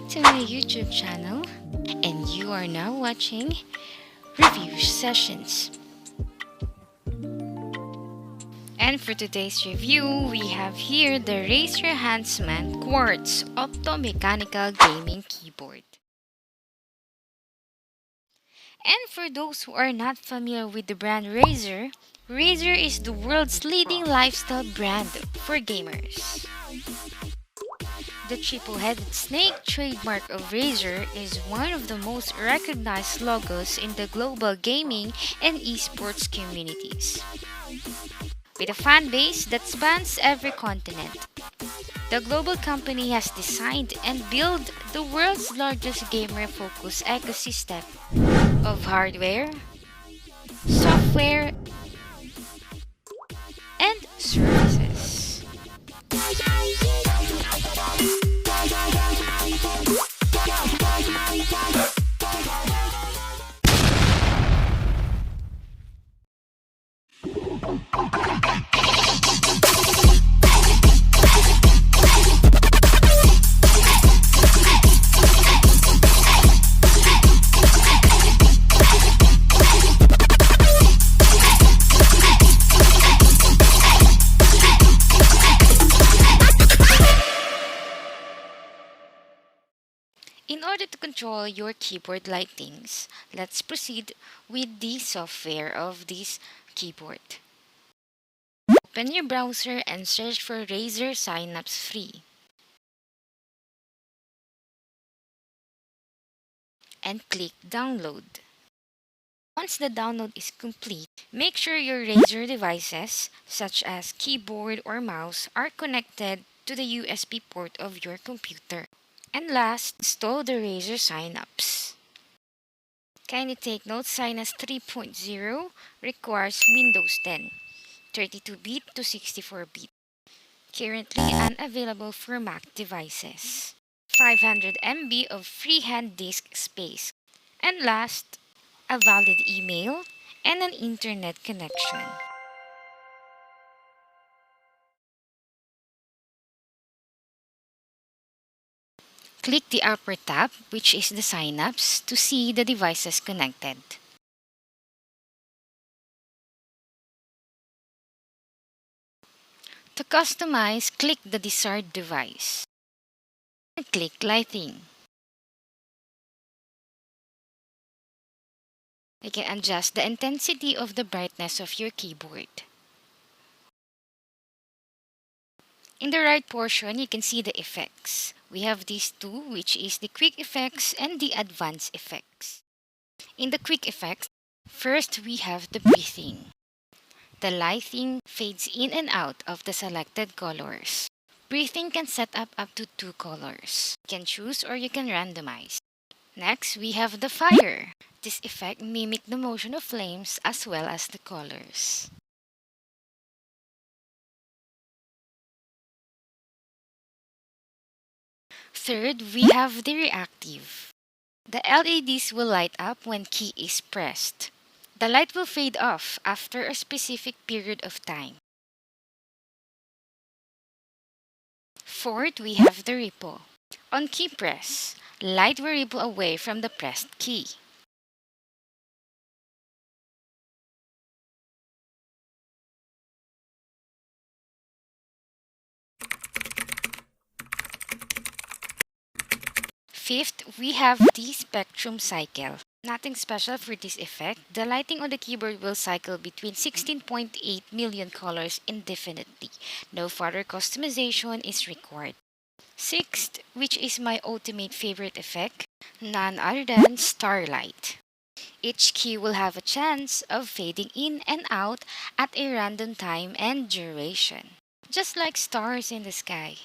to my YouTube channel, and you are now watching review sessions. And for today's review, we have here the Razer Huntsman Quartz Opto Mechanical Gaming Keyboard. And for those who are not familiar with the brand Razer, Razer is the world's leading lifestyle brand for gamers. The triple-headed snake trademark of Razer is one of the most recognized logos in the global gaming and esports communities. With a fan base that spans every continent, the global company has designed and built the world's largest gamer-focused ecosystem of hardware, software, and services. In order to control your keyboard lightings, let's proceed with the software of this keyboard. Open your browser and search for Razer Synapse Free. And click Download. Once the download is complete, make sure your Razer devices, such as keyboard or mouse, are connected to the USB port of your computer. And last, install the Razer Synapse. Kindly take note, Synapse 3.0 requires Windows 10, 32-bit to 64-bit. Currently unavailable for Mac devices. 500 MB of freehand disk space. And last, a valid email and an internet connection. Click the upper tab, which is the Synapse, to see the devices connected. To customize, click the desired device and click Lighting. You can adjust the intensity of the brightness of your keyboard. In the right portion, you can see the effects. We have these two, which is the quick effects and the advanced effects. In the quick effects, first we have the breathing. The lighting fades in and out of the selected colors. Breathing can set up to 2 colors. You can choose or you can randomize. Next, we have the fire. This effect mimics the motion of flames as well as the colors. Third, we have the reactive. The LEDs will light up when key is pressed. The light will fade off after a specific period of time. Fourth, we have the ripple. On key press, light will ripple away from the pressed key. Fifth, we have the spectrum cycle. Nothing special for this effect. The lighting on the keyboard will cycle between 16.8 million colors indefinitely. No further customization is required. Sixth, which is my ultimate favorite effect, none other than starlight. Each key will have a chance of fading in and out at a random time and duration, just like stars in the sky.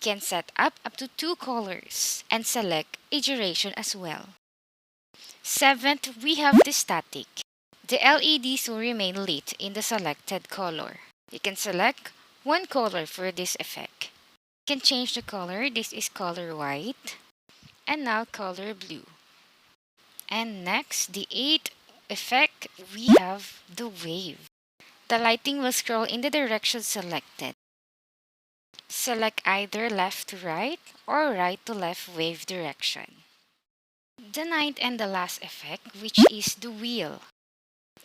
You can set up to 2 colors and select a duration as well. Seventh, we have the static. The LEDs will remain lit in the selected color. You can select one color for this effect. You can change the color. This is color white and now color blue. And next, the 8th effect, we have the wave. The lighting will scroll in the direction selected. Select either left to right or right to left wave direction. The ninth and the last effect, which is the wheel.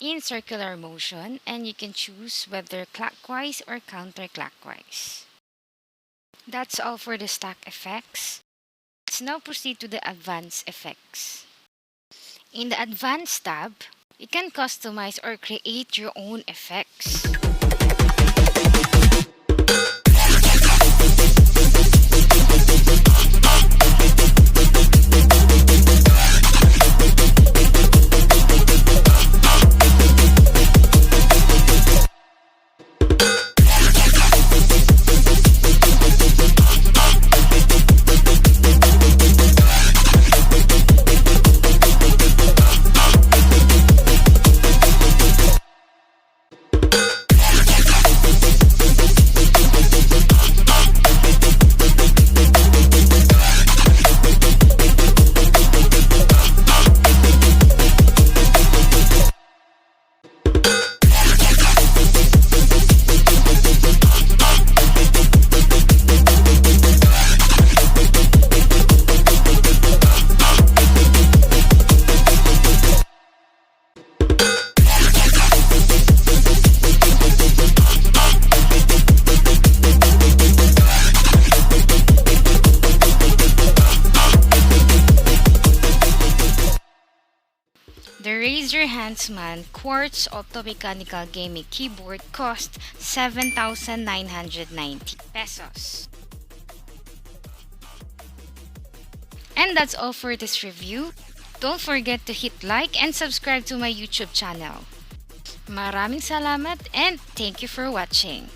In circular motion, and you can choose whether clockwise or counterclockwise. That's all for the stock effects. Let's now proceed to the advanced effects. In the advanced tab, you can customize or create your own effects. The Razer Huntsman Quartz Opto Mechanical Gaming Keyboard cost 7,990 pesos. And that's all for this review. Don't forget to hit like and subscribe to my YouTube channel. Maraming salamat and thank you for watching.